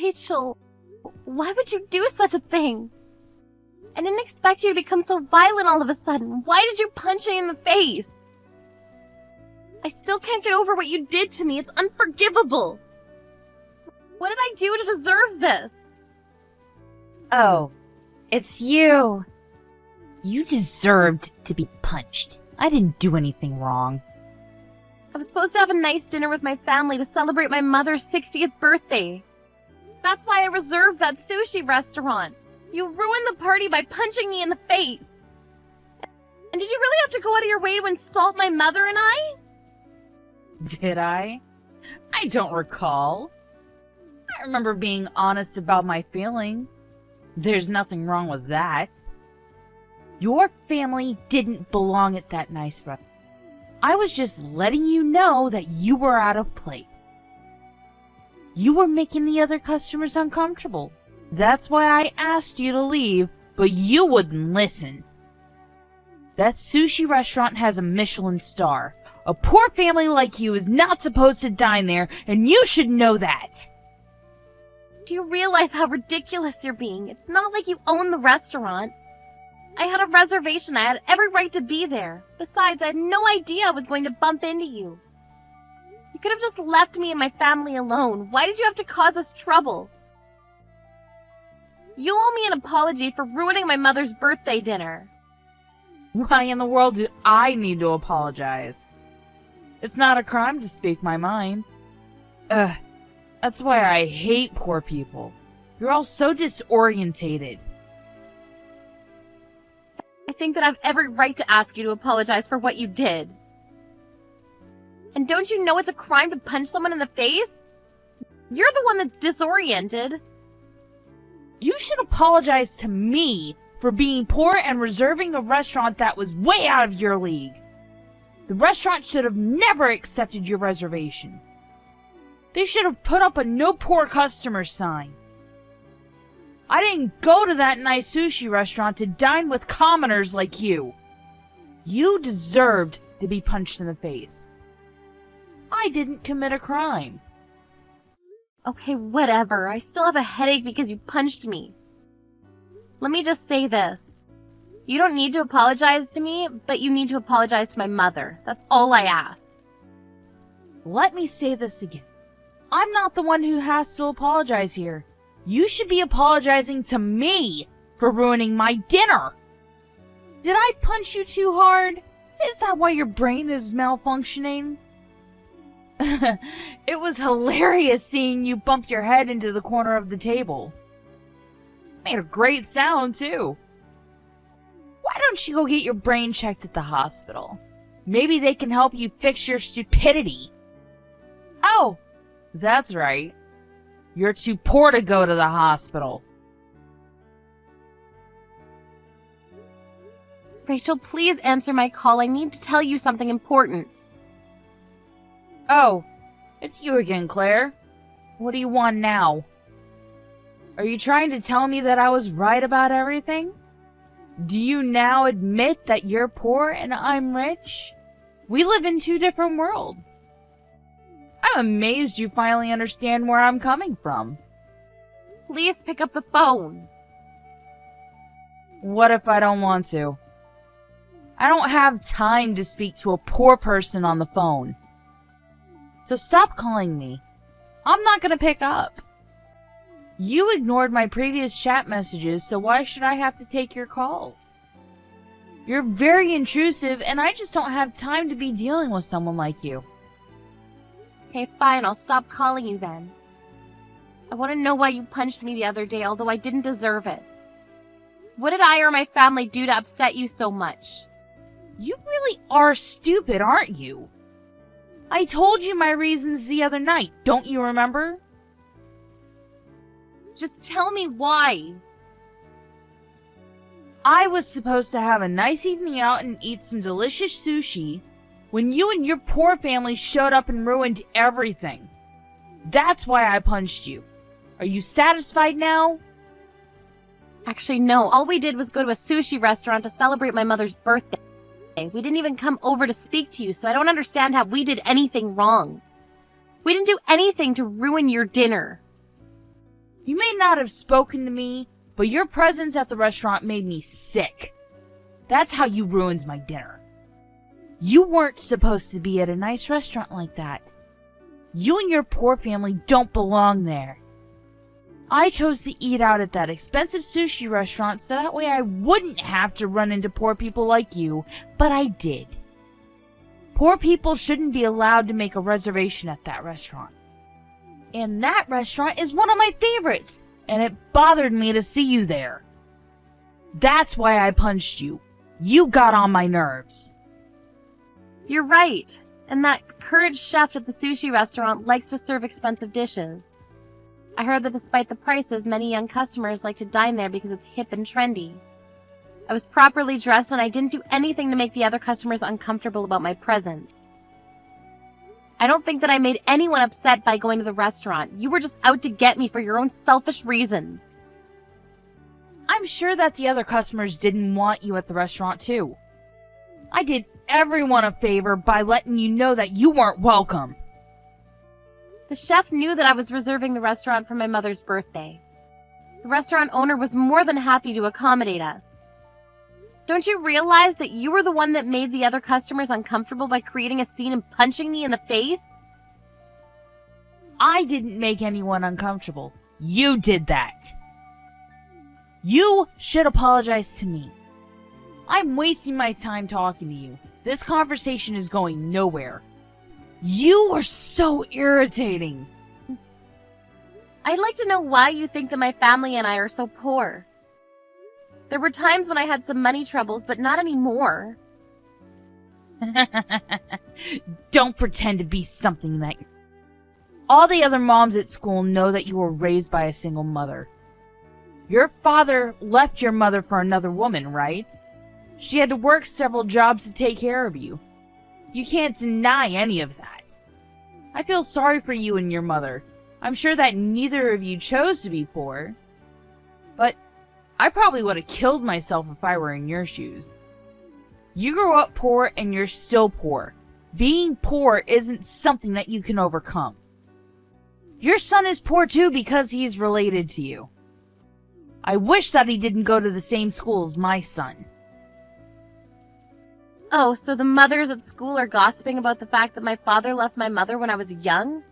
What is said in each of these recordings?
Rachel, why would you do such a thing? I didn't expect you to become so violent all of a sudden. Why did you punch me in the face? I still can't get over what you did to me. It's unforgivable. What did I do to deserve this? Oh, it's you. You deserved to be punched. I didn't do anything wrong. I was supposed to have a nice dinner with my family to celebrate my mother's 60th birthday. That's why I reserved that sushi restaurant. You ruined the party by punching me in the face. And did you really have to go out of your way to insult my mother and I? Did I? I don't recall. I remember being honest about my feeling. There's nothing wrong with that. Your family didn't belong at that nice restaurant. I was just letting you know that you were out of place. You were making the other customers uncomfortable. That's why I asked you to leave, but you wouldn't listen. That sushi restaurant has a Michelin star. A poor family like you is not supposed to dine there, and you should know that. Do you realize how ridiculous you're being? It's not like you own the restaurant. I had a reservation. I had every right to be there. Besides, I had no idea I was going to bump into you. You could have just left me and my family alone. Why did you have to cause us trouble? You owe me an apology for ruining my mother's birthday dinner. Why in the world do I need to apologize? It's not a crime to speak my mind. That's why I hate poor people. You're all so disorientated. I think that I have every right to ask you to apologize for what you did. And don't you know it's a crime to punch someone in the face? You're the one that's disoriented. You should apologize to me for being poor and reserving a restaurant that was way out of your league. The restaurant should have never accepted your reservation. They should have put up a no poor customer sign. I didn't go to that nice sushi restaurant to dine with commoners like you. You deserved to be punched in the face. I didn't commit a crime. Okay, whatever. I still have a headache because you punched me. Let me just say this. You don't need to apologize to me, but you need to apologize to my mother. That's all I ask. Let me say this again. I'm not the one who has to apologize here. You should be apologizing to me for ruining my dinner. Did I punch you too hard? Is that why your brain is malfunctioning? It was hilarious seeing you bump your head into the corner of the table. Made a great sound, too. Why don't you go get your brain checked at the hospital? Maybe they can help you fix your stupidity. Oh, that's right. You're too poor to go to the hospital. Rachel, please answer my call. I need to tell you something important. Oh, it's you again, Claire. What do you want now? Are you trying to tell me that I was right about everything? Do you now admit that you're poor and I'm rich? We live in two different worlds. I'm amazed you finally understand where I'm coming from. Please pick up the phone. What if I don't want to? I don't have time to speak to a poor person on the phone. So stop calling me. I'm not gonna pick up. You ignored my previous chat messages, so why should I have to take your calls? You're very intrusive, and I just don't have time to be dealing with someone like you. Okay, fine, I'll stop calling you then. I want to know why you punched me the other day, although I didn't deserve it. What did I or my family do to upset you so much? You really are stupid, aren't you? I told you my reasons the other night, don't you remember? Just tell me why. I was supposed to have a nice evening out and eat some delicious sushi when you and your poor family showed up and ruined everything. That's why I punched you. Are you satisfied now? Actually, no. All we did was go to a sushi restaurant to celebrate my mother's birthday. We didn't even come over to speak to you, so I don't understand how we did anything wrong. We didn't do anything to ruin your dinner. You may not have spoken to me, but your presence at the restaurant made me sick. That's how you ruined my dinner. You weren't supposed to be at a nice restaurant like that. You and your poor family don't belong there. I chose to eat out at that expensive sushi restaurant so that way I wouldn't have to run into poor people like you, but I did. Poor people shouldn't be allowed to make a reservation at that restaurant. And that restaurant is one of my favorites, and it bothered me to see you there. That's why I punched you. You got on my nerves. You're right. And that current chef at the sushi restaurant likes to serve expensive dishes. I heard that despite the prices, many young customers like to dine there because it's hip and trendy. I was properly dressed and I didn't do anything to make the other customers uncomfortable about my presence. I don't think that I made anyone upset by going to the restaurant. You were just out to get me for your own selfish reasons. I'm sure that the other customers didn't want you at the restaurant too. I did everyone a favor by letting you know that you weren't welcome. The chef knew that I was reserving the restaurant for my mother's birthday. The restaurant owner was more than happy to accommodate us. Don't you realize that you were the one that made the other customers uncomfortable by creating a scene and punching me in the face? I didn't make anyone uncomfortable. You did that. You should apologize to me. I'm wasting my time talking to you. This conversation is going nowhere. You are so irritating. I'd like to know why you think that my family and I are so poor. There were times when I had some money troubles, but not anymore. Don't pretend to be something that... All the other moms at school know that you were raised by a single mother. Your father left your mother for another woman, right? She had to work several jobs to take care of you. You can't deny any of that. I feel sorry for you and your mother. I'm sure that neither of you chose to be poor. But I probably would have killed myself if I were in your shoes. You grew up poor and you're still poor. Being poor isn't something that you can overcome. Your son is poor too because he's related to you. I wish that he didn't go to the same school as my son. Oh, so the mothers at school are gossiping about the fact that my father left my mother when I was young?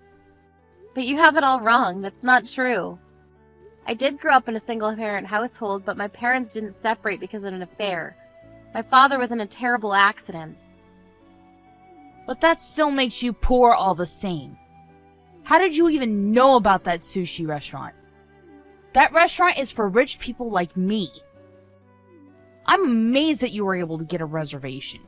But you have it all wrong. That's not true. I did grow up in a single-parent household, but my parents didn't separate because of an affair. My father was in a terrible accident. But that still makes you poor all the same. How did you even know about that sushi restaurant? That restaurant is for rich people like me. I'm amazed that you were able to get a reservation.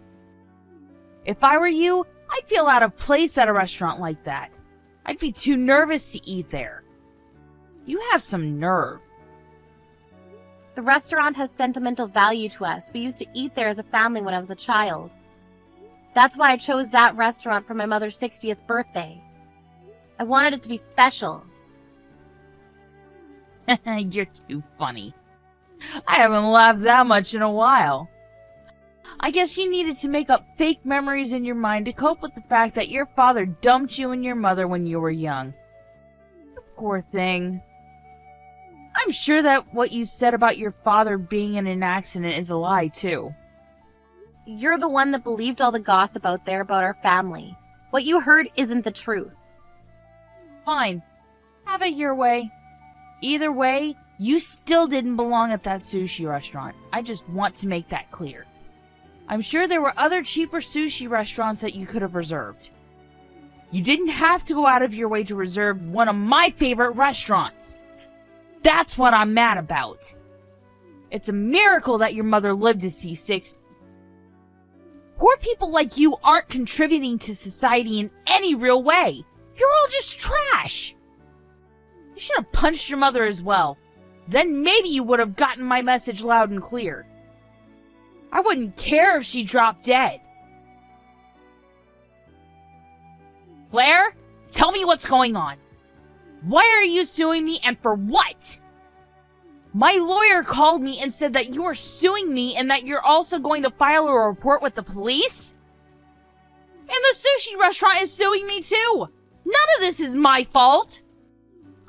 If I were you, I'd feel out of place at a restaurant like that. I'd be too nervous to eat there. You have some nerve. The restaurant has sentimental value to us. We used to eat there as a family when I was a child. That's why I chose that restaurant for my mother's 60th birthday. I wanted it to be special. You're too funny. I haven't laughed that much in a while. I guess you needed to make up fake memories in your mind to cope with the fact that your father dumped you and your mother when you were young. You poor thing. I'm sure that what you said about your father being in an accident is a lie, too. You're the one that believed all the gossip out there about our family. What you heard isn't the truth. Fine. Have it your way. Either way, you still didn't belong at that sushi restaurant. I just want to make that clear. I'm sure there were other cheaper sushi restaurants that you could have reserved. You didn't have to go out of your way to reserve one of my favorite restaurants. That's what I'm mad about. It's a miracle that your mother lived to see 60. Poor people like you aren't contributing to society in any real way. You're all just trash. You should have punched your mother as well. Then maybe you would have gotten my message loud and clear. I wouldn't care if she dropped dead. Blair, tell me what's going on. Why are you suing me and for what? My lawyer called me and said that you are suing me and that you're also going to file a report with the police? And the sushi restaurant is suing me too. None of this is my fault.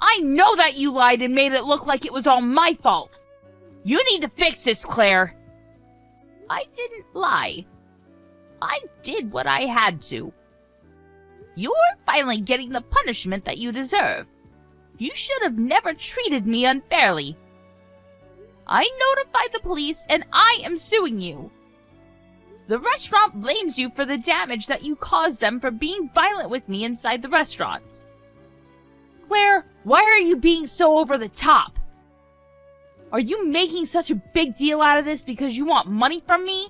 I know that you lied and made it look like it was all my fault. You need to fix this, Claire. I didn't lie. I did what I had to. You're finally getting the punishment that you deserve. You should have never treated me unfairly. I notified the police and I am suing you. The restaurant blames you for the damage that you caused them for being violent with me inside the restaurant. Claire, why are you being so over the top? Are you making such a big deal out of this because you want money from me?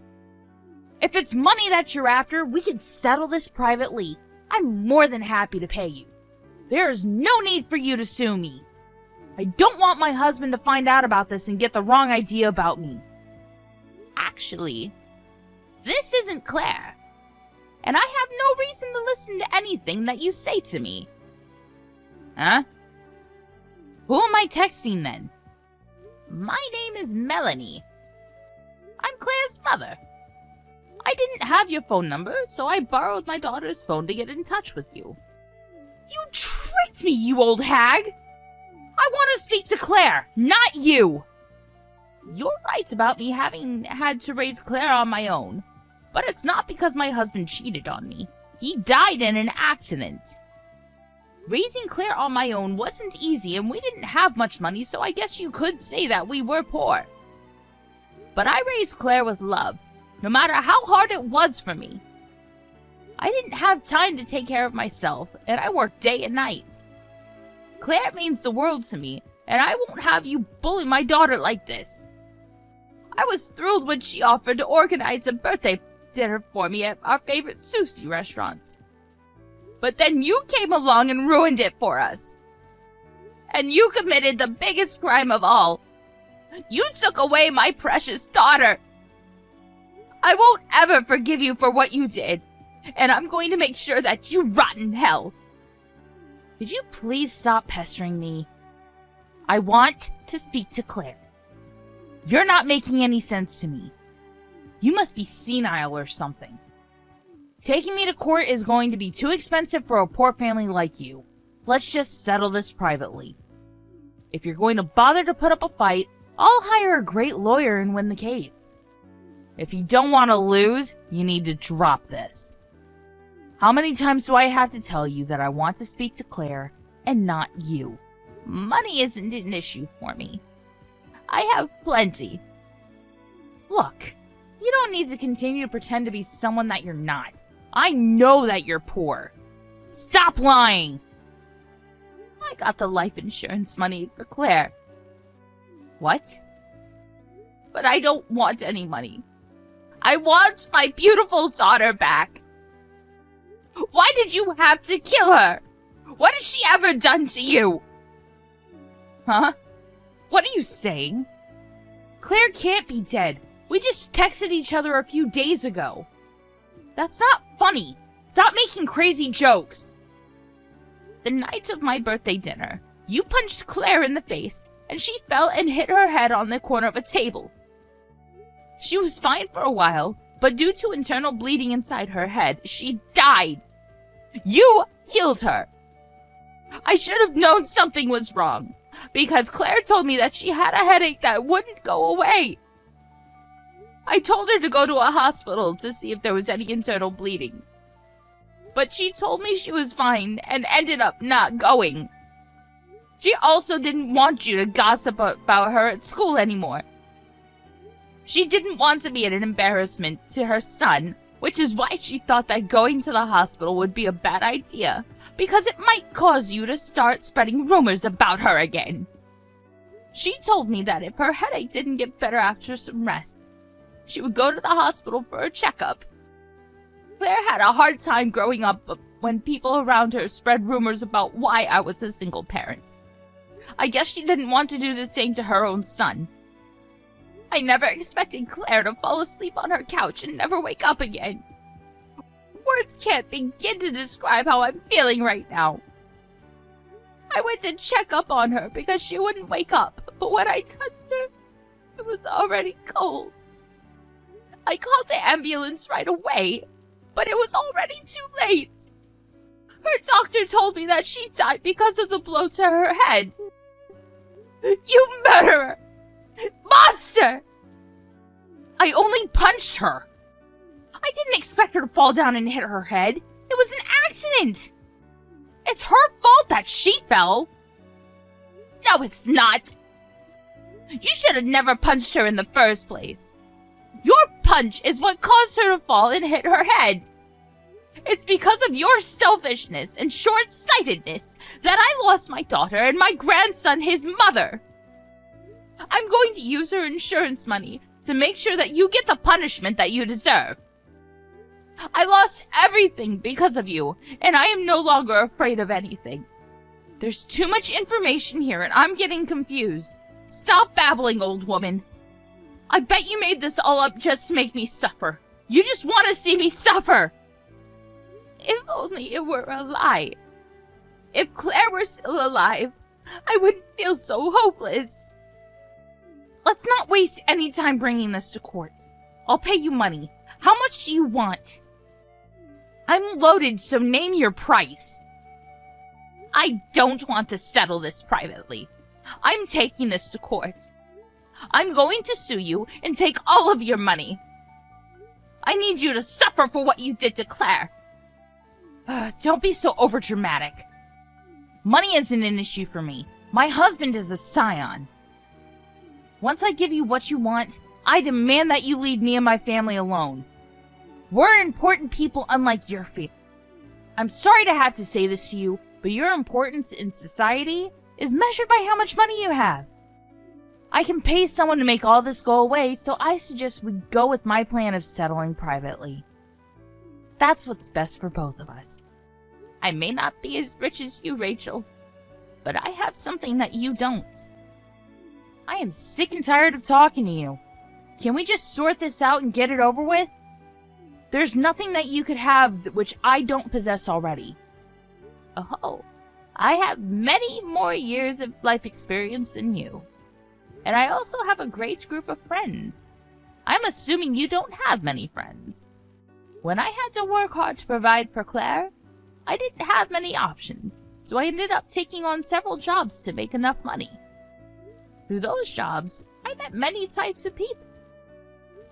If it's money that you're after, we can settle this privately. I'm more than happy to pay you. There is no need for you to sue me. I don't want my husband to find out about this and get the wrong idea about me. Actually, this isn't Claire, and I have no reason to listen to anything that you say to me. Huh? Who am I texting then? My name is Melanie. I'm Claire's mother. I didn't have your phone number, so I borrowed my daughter's phone to get in touch with you. You tricked me, you old hag! I want to speak to Claire, not you! You're right about me having had to raise Claire on my own, but it's not because my husband cheated on me. He died in an accident. Raising Claire on my own wasn't easy, and we didn't have much money, so I guess you could say that we were poor. But I raised Claire with love, no matter how hard it was for me. I didn't have time to take care of myself, and I worked day and night. Claire means the world to me, and I won't have you bully my daughter like this. I was thrilled when she offered to organize a birthday dinner for me at our favorite sushi restaurant. But then you came along and ruined it for us. And you committed the biggest crime of all. You took away my precious daughter. I won't ever forgive you for what you did, and I'm going to make sure that you rot in hell. Could you please stop pestering me? I want to speak to Claire. You're not making any sense to me. You must be senile or something. Taking me to court is going to be too expensive for a poor family like you. Let's just settle this privately. If you're going to bother to put up a fight, I'll hire a great lawyer and win the case. If you don't want to lose, you need to drop this. How many times do I have to tell you that I want to speak to Claire and not you? Money isn't an issue for me. I have plenty. Look, you don't need to continue to pretend to be someone that you're not. I know that you're poor. Stop lying! I got the life insurance money for Claire. What? But I don't want any money. I want my beautiful daughter back. Why did you have to kill her? What has she ever done to you? Huh? What are you saying? Claire can't be dead. We just texted each other a few days ago. That's not funny. Stop making crazy jokes. The night of my birthday dinner, you punched Claire in the face, and she fell and hit her head on the corner of a table. She was fine for a while, but due to internal bleeding inside her head, she died. You killed her. I should have known something was wrong, because Claire told me that she had a headache that wouldn't go away. I told her to go to a hospital to see if there was any internal bleeding. But she told me she was fine and ended up not going. She also didn't want you to gossip about her at school anymore. She didn't want to be an embarrassment to her son, which is why she thought that going to the hospital would be a bad idea, because it might cause you to start spreading rumors about her again. She told me that if her headache didn't get better after some rest, she would go to the hospital for a checkup. Claire had a hard time growing up when people around her spread rumors about why I was a single parent. I guess she didn't want to do the same to her own son. I never expected Claire to fall asleep on her couch and never wake up again. Words can't begin to describe how I'm feeling right now. I went to check up on her because she wouldn't wake up, but when I touched her, it was already cold. I called the ambulance right away, but it was already too late. Her doctor told me that she died because of the blow to her head. You murderer! Monster! I only punched her. I didn't expect her to fall down and hit her head. It was an accident. It's her fault that she fell. No, it's not. You should have never punched her in the first place. Your punch is what caused her to fall and hit her head. It's because of your selfishness and short-sightedness that I lost my daughter and my grandson, his mother. I'm going to use her insurance money to make sure that you get the punishment that you deserve. I lost everything because of you, and I am no longer afraid of anything. There's too much information here, and I'm getting confused. Stop babbling, old woman. I bet you made this all up just to make me suffer. You just want to see me suffer. If only it were a lie. If Claire were still alive, I wouldn't feel so hopeless. Let's not waste any time bringing this to court. I'll pay you money. How much do you want? I'm loaded, so name your price. I don't want to settle this privately. I'm taking this to court. I'm going to sue you and take all of your money. I need you to suffer for what you did to Claire. Don't be so overdramatic. Money isn't an issue for me. My husband is a scion. Once I give you what you want, I demand that you leave me and my family alone. We're important people unlike your family. I'm sorry to have to say this to you, but your importance in society is measured by how much money you have. I can pay someone to make all this go away, so I suggest we go with my plan of settling privately. That's what's best for both of us. I may not be as rich as you, Rachel, but I have something that you don't. I am sick and tired of talking to you. Can we just sort this out and get it over with? There's nothing that you could have which I don't possess already. Oh, I have many more years of life experience than you. And I also have a great group of friends. I'm assuming you don't have many friends. When I had to work hard to provide for Claire, I didn't have many options, so I ended up taking on several jobs to make enough money. Through those jobs, I met many types of people.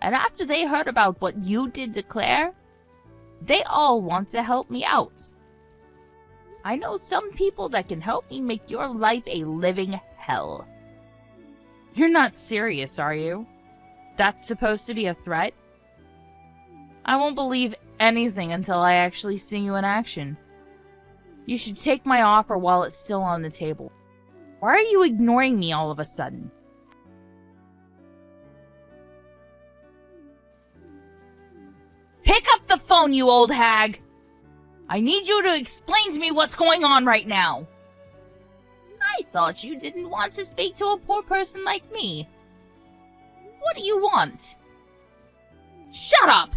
And after they heard about what you did to Claire, they all want to help me out. I know some people that can help me make your life a living hell. You're not serious, are you? That's supposed to be a threat? I won't believe anything until I actually see you in action. You should take my offer while it's still on the table. Why are you ignoring me all of a sudden? Pick up the phone, you old hag! I need you to explain to me what's going on right now. I thought you didn't want to speak to a poor person like me. What do you want? Shut up!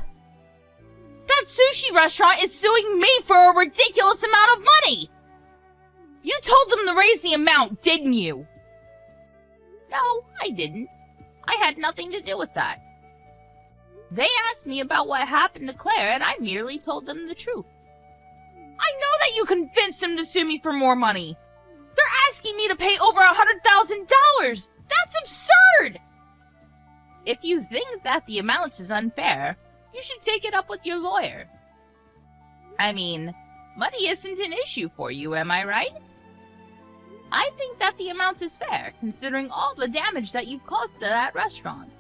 That sushi restaurant is suing me for a ridiculous amount of money! You told them to raise the amount, didn't you? No, I didn't. I had nothing to do with that. They asked me about what happened to Claire, and I merely told them the truth. I know that you convinced them to sue me for more money. They're asking me to pay over $100,000. That's absurd! If you think that the amount is unfair, you should take it up with your lawyer. I mean, money isn't an issue for you, am I right? I think that the amount is fair, considering all the damage that you've caused to that restaurant.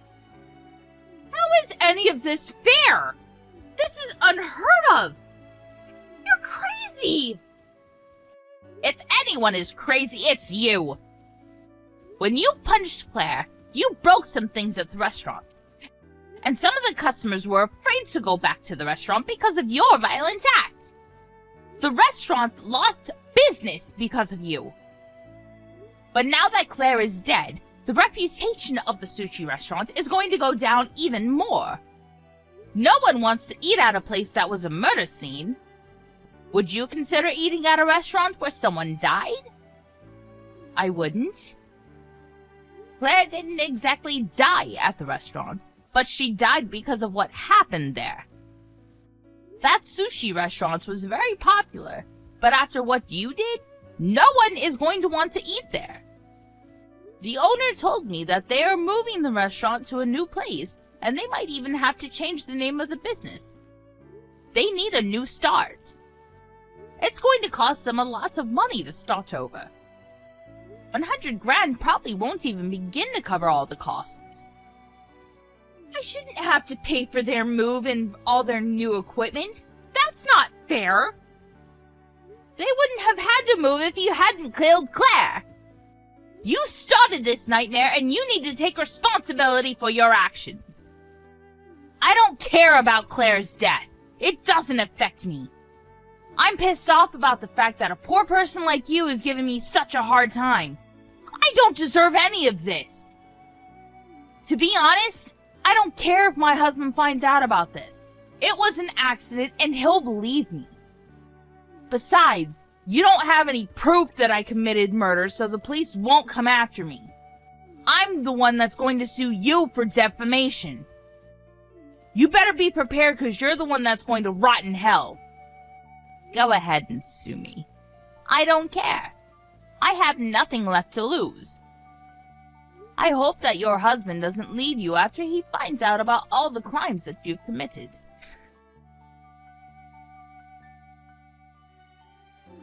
How is any of this fair? This is unheard of! You're crazy! If anyone is crazy, it's you! When you punched Claire, you broke some things at the restaurant. And some of the customers were afraid to go back to the restaurant because of your violent act. The restaurant lost business because of you. But now that Claire is dead, the reputation of the sushi restaurant is going to go down even more. No one wants to eat at a place that was a murder scene. Would you consider eating at a restaurant where someone died? I wouldn't. Claire didn't exactly die at the restaurant, but she died because of what happened there. That sushi restaurant was very popular, But after what you did, no one is going to want to eat there. The owner told me that they are moving the restaurant to a new place, and they might even have to change the name of the business. They need a new start. It's going to cost them a lot of money to start over. 100 grand probably won't even begin to cover all the costs. I shouldn't have to pay for their move and all their new equipment. That's not fair. They wouldn't have had to move if you hadn't killed Claire. You started this nightmare, and you need to take responsibility for your actions. I don't care about Claire's death. It doesn't affect me. I'm pissed off about the fact that a poor person like you is giving me such a hard time. I don't deserve any of this. To be honest, I don't care if my husband finds out about this. It was an accident, and he'll believe me. Besides, you don't have any proof that I committed murder, so the police won't come after me. I'm the one that's going to sue you for defamation. You better be prepared, because you're the one that's going to rot in hell. Go ahead and sue me. I don't care. I have nothing left to lose. I hope that your husband doesn't leave you after he finds out about all the crimes that you've committed.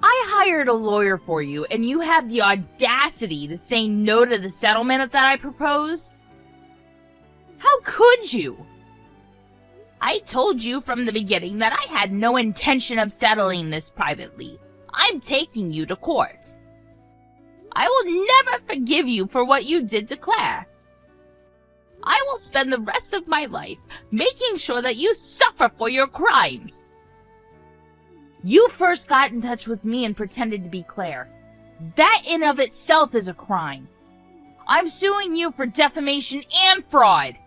I hired a lawyer for you, and you have the audacity to say no to the settlement that I proposed? How could you? I told you from the beginning that I had no intention of settling this privately. I'm taking you to court. I will never forgive you for what you did to Claire. I will spend the rest of my life making sure that you suffer for your crimes. You first got in touch with me and pretended to be Claire. That in of itself is a crime. I'm suing you for defamation and fraud.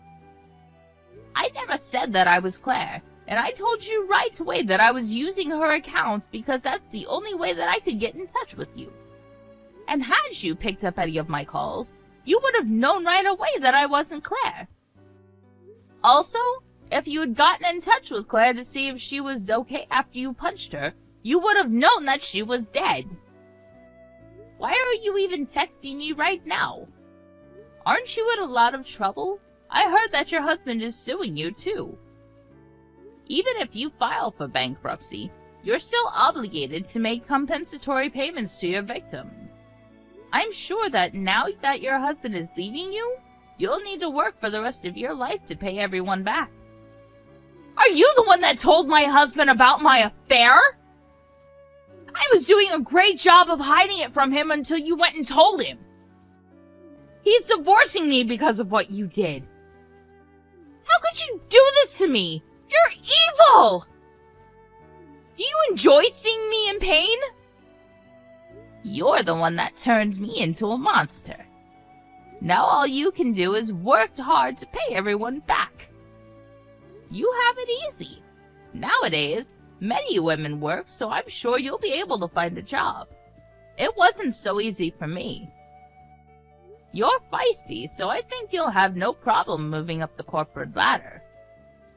I never said that I was Claire, and I told you right away that I was using her account because that's the only way that I could get in touch with you. And had you picked up any of my calls, you would have known right away that I wasn't Claire. Also, if you had gotten in touch with Claire to see if she was okay after you punched her, you would have known that she was dead. Why are you even texting me right now? Aren't you in a lot of trouble? I heard that your husband is suing you too. Even if you file for bankruptcy, you're still obligated to make compensatory payments to your victim. I'm sure that now that your husband is leaving you, you'll need to work for the rest of your life to pay everyone back. Are you the one that told my husband about my affair? I was doing a great job of hiding it from him until you went and told him. He's divorcing me because of what you did. How could you do this to me? You're evil! Do you enjoy seeing me in pain? You're the one that turned me into a monster. Now all you can do is work hard to pay everyone back. You have it easy. Nowadays, many women work, so I'm sure you'll be able to find a job. It wasn't so easy for me. You're feisty, so I think you'll have no problem moving up the corporate ladder.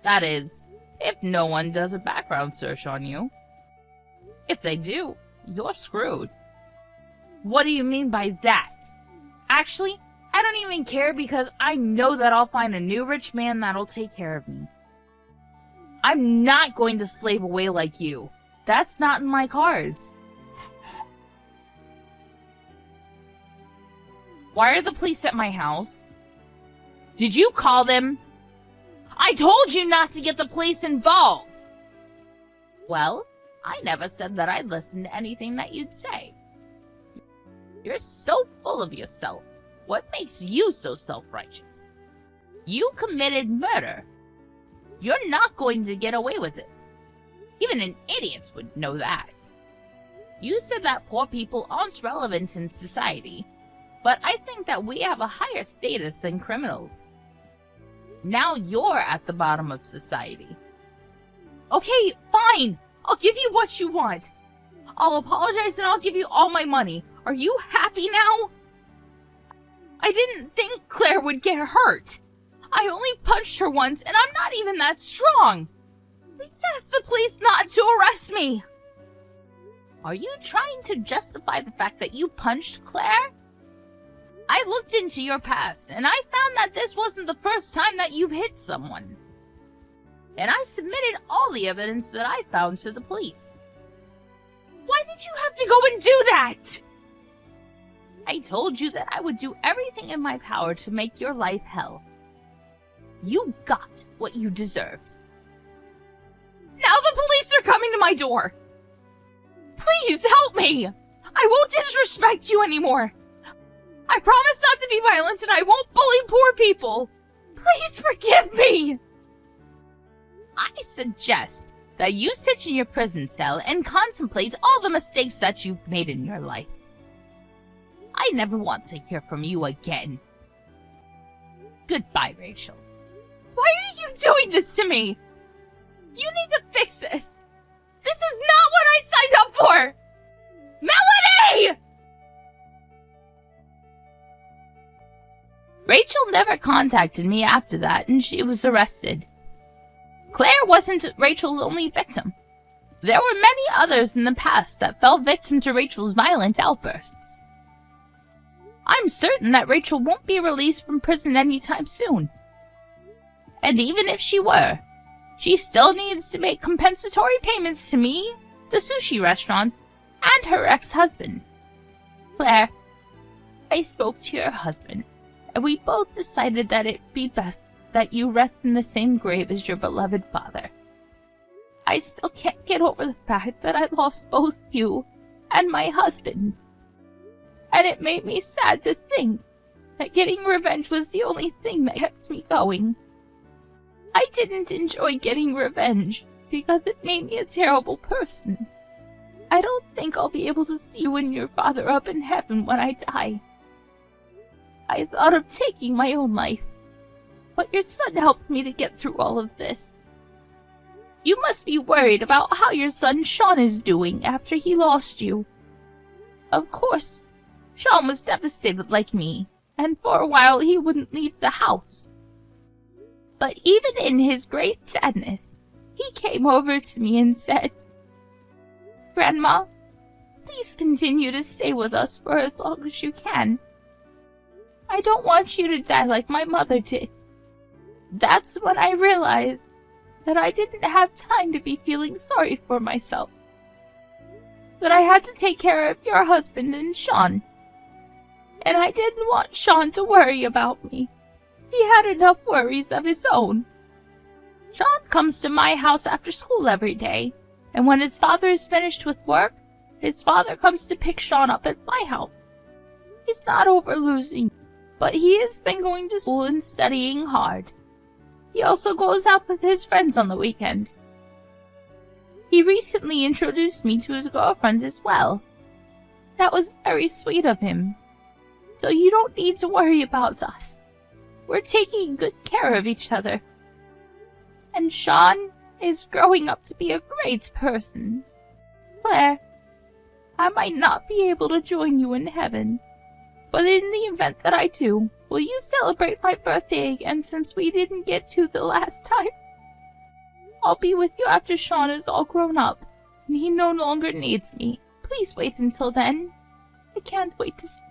That is, if no one does a background search on you. If they do, you're screwed. What do you mean by that? Actually, I don't even care because I know that I'll find a new rich man that'll take care of me. I'm not going to slave away like you. That's not in my cards. Why are the police at my house? Did you call them? I told you not to get the police involved! Well, I never said that I'd listen to anything that you'd say. You're so full of yourself. What makes you so self-righteous? You committed murder. You're not going to get away with it. Even an idiot would know that. You said that poor people aren't relevant in society, but I think that we have a higher status than criminals. Now you're at the bottom of society. Okay, fine. I'll give you what you want. I'll apologize and I'll give you all my money. Are you happy now? I didn't think Claire would get hurt. I only punched her once and I'm not even that strong. Please ask the police not to arrest me. Are you trying to justify the fact that you punched Claire? I looked into your past, and I found that this wasn't the first time that you've hit someone. And I submitted all the evidence that I found to the police. Why did you have to go and do that? I told you that I would do everything in my power to make your life hell. You got what you deserved. Now the police are coming to my door. Please help me. I won't disrespect you anymore. I promise not to be violent and I won't bully poor people. Please forgive me. I suggest that you sit in your prison cell and contemplate all the mistakes that you've made in your life. I never want to hear from you again. Goodbye, Rachel. Why are you doing this to me? You need to fix this. This is not what I signed up for! Melanie! Rachel never contacted me after that, and she was arrested. Claire wasn't Rachel's only victim. There were many others in the past that fell victim to Rachel's violent outbursts. I'm certain that Rachel won't be released from prison anytime soon. And even if she were, she still needs to make compensatory payments to me, the sushi restaurant, and her ex-husband. Claire, I spoke to your husband, and we both decided that it'd be best that you rest in the same grave as your beloved father. I still can't get over the fact that I lost both you and my husband. And it made me sad to think that getting revenge was the only thing that kept me going. I didn't enjoy getting revenge because it made me a terrible person. I don't think I'll be able to see you and your father up in heaven when I die. I thought of taking my own life, but your son helped me to get through all of this. You must be worried about how your son Sean is doing after he lost you. Of course, Sean was devastated like me, and for a while he wouldn't leave the house. But even in his great sadness, he came over to me and said, "Grandma, please continue to stay with us for as long as you can. I don't want you to die like my mother did." That's when I realized that I didn't have time to be feeling sorry for myself. That I had to take care of your husband and Sean. And I didn't want Sean to worry about me. He had enough worries of his own. Sean comes to my house after school every day, and when his father is finished with work, his father comes to pick Sean up at my house. He's not over losing, but he has been going to school and studying hard. He also goes out with his friends on the weekend. He recently introduced me to his girlfriend as well. That was very sweet of him. So you don't need to worry about us. We're taking good care of each other. And Sean is growing up to be a great person. Claire, I might not be able to join you in heaven, but in the event that I do, will you celebrate my birthday again since we didn't get to the last time? I'll be with you after Sean is all grown up, and he no longer needs me. Please wait until then. I can't wait to see